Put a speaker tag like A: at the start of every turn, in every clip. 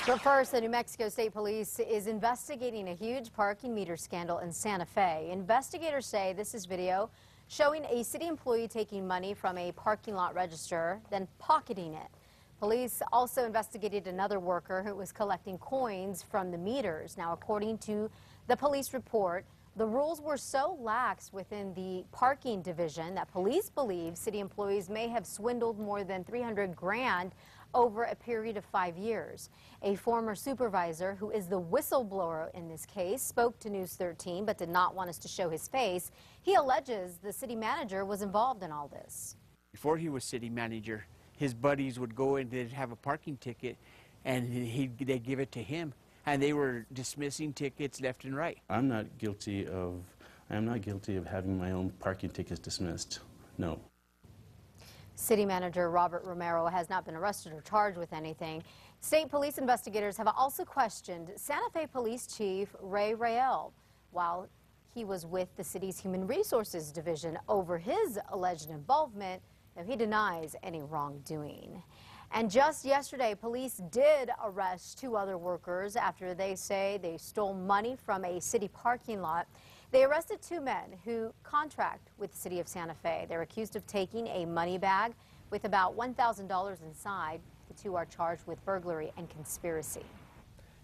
A: But first, the New Mexico State Police is investigating a huge parking meter scandal in Santa Fe. Investigators say this is video showing a city employee taking money from a parking lot register, then pocketing it. Police also investigated another worker who was collecting coins from the meters. Now, according to the police report, the rules were so lax within the parking division that police believe city employees may have swindled more than $300 grand over a period of 5 years. A former supervisor, who is the whistleblower in this case, spoke to News 13 but did not want us to show his face. He alleges the city manager was involved in all this.
B: Before he was city manager, his buddies would go and they'd have a parking ticket and they'd give it to him. And they were dismissing tickets left and right.
C: I am not guilty of having my own parking tickets dismissed. No.
A: City Manager Robert Romero has not been arrested or charged with anything. State police investigators have also questioned Santa Fe Police Chief Ray Rael while he was with the city's Human Resources Division over his alleged involvement, though he denies any wrongdoing. And just yesterday, police did arrest 2 other workers after they say they stole money from a city parking lot. They arrested 2 men who contract with the city of Santa Fe. They're accused of taking a money bag with about $1,000 inside. The 2 are charged with burglary and conspiracy.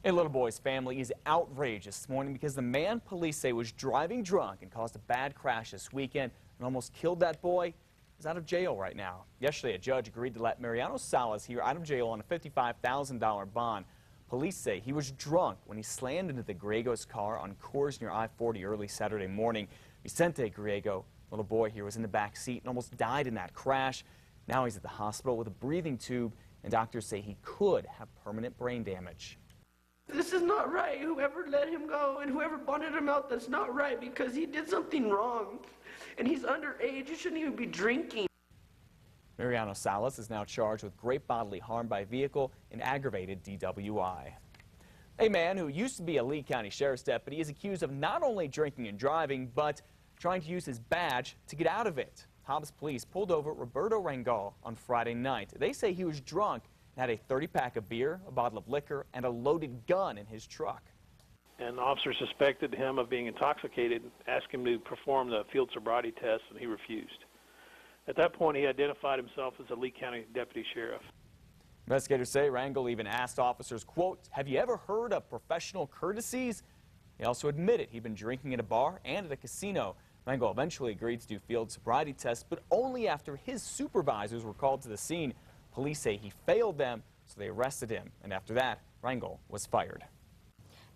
D: A little boy's family is outraged this morning because the man police say was driving drunk and caused a bad crash this weekend and almost killed that boy is out of jail right now. Yesterday, a judge agreed to let Mariano Salas here out of jail on a $55,000 bond. Police say he was drunk when he slammed into the Griego's car on Coors near I-40 early Saturday morning. Vicente Griego, little boy here, was in the back seat and almost died in that crash. Now he's at the hospital with a breathing tube, and doctors say he could have permanent brain damage.
E: This is not right. Whoever let him go and whoever bonded him out, that's not right because he did something wrong. And he's underage. He shouldn't even be drinking.
D: Mariano Salas is now charged with great bodily harm by vehicle and aggravated DWI. A man who used to be a Lee County Sheriff's deputy is accused of not only drinking and driving, but trying to use his badge to get out of it. Hobbs police pulled over Roberto Rangel on Friday night. They say he was drunk and had a 30-pack of beer, a bottle of liquor, and a loaded gun in his truck.
F: An officer suspected him of being intoxicated, asked him to perform the field sobriety test, and he refused. At that point, he identified himself as a Lee County deputy sheriff.
D: Investigators say Rangel even asked officers, quote, "Have you ever heard of professional courtesies?" He also admitted he'd been drinking at a bar and at a casino. Rangel eventually agreed to do field sobriety tests, but only after his supervisors were called to the scene. Police say he failed them, so they arrested him. And after that, Rangel was fired.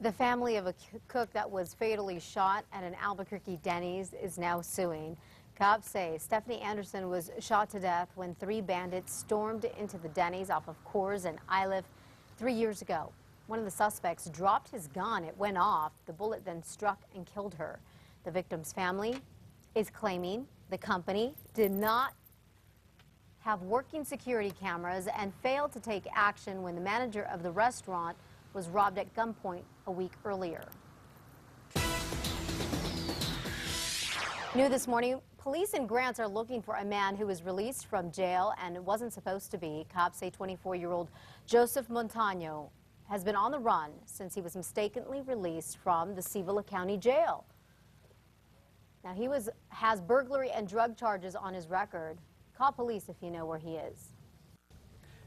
A: The family of a cook that was fatally shot at an Albuquerque Denny's is now suing. Cops say Stephanie Anderson was shot to death when 3 bandits stormed into the Denny's off of Coors and Iliff 3 years ago. One of the suspects dropped his gun. It went off. The bullet then struck and killed her. The victim's family is claiming the company did not have working security cameras and failed to take action when the manager of the restaurant was robbed at gunpoint a week earlier. New this morning, police in Grants are looking for a man who was released from jail and wasn't supposed to be. Cops say 24-year-old Joseph Montano has been on the run since he was mistakenly released from the Civil County Jail. Now, he has burglary and drug charges on his record. Call police if you know where he is.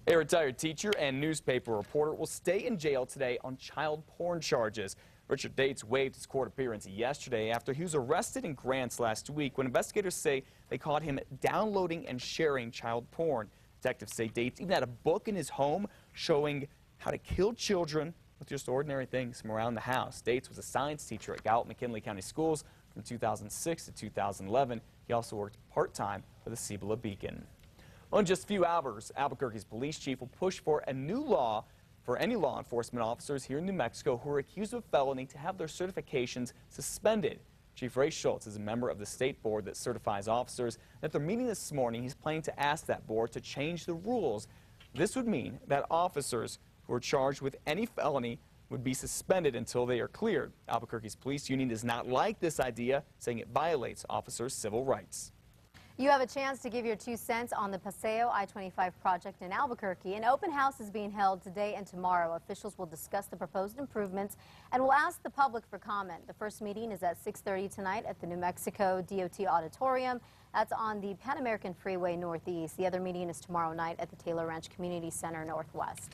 D: A retired teacher and newspaper reporter will stay in jail today on child porn charges. Richard Dates waived his court appearance yesterday after he was arrested in Grants last week when investigators say they caught him downloading and sharing child porn. Detectives say Dates even had a book in his home showing how to kill children with just ordinary things from around the house. Dates was a science teacher at Gallup-McKinley County Schools from 2006 to 2011. He also worked part-time for the Cibola Beacon. Well, in just a few hours, Albuquerque's police chief will push for a new law for any law enforcement officers here in New Mexico who are accused of felony to have their certifications suspended. Chief Ray Schultz is a member of the state board that certifies officers. At their meeting this morning, he's planning to ask that board to change the rules. This would mean that officers who are charged with any felony would be suspended until they are cleared. Albuquerque's police union does not like this idea, saying it violates officers' civil rights.
A: You have a chance to give your 2 cents on the Paseo I-25 project in Albuquerque. An open house is being held today and tomorrow. Officials will discuss the proposed improvements and will ask the public for comment. The first meeting is at 6:30 tonight at the New Mexico DOT Auditorium. That's on the Pan American Freeway Northeast. The other meeting is tomorrow night at the Taylor Ranch Community Center Northwest.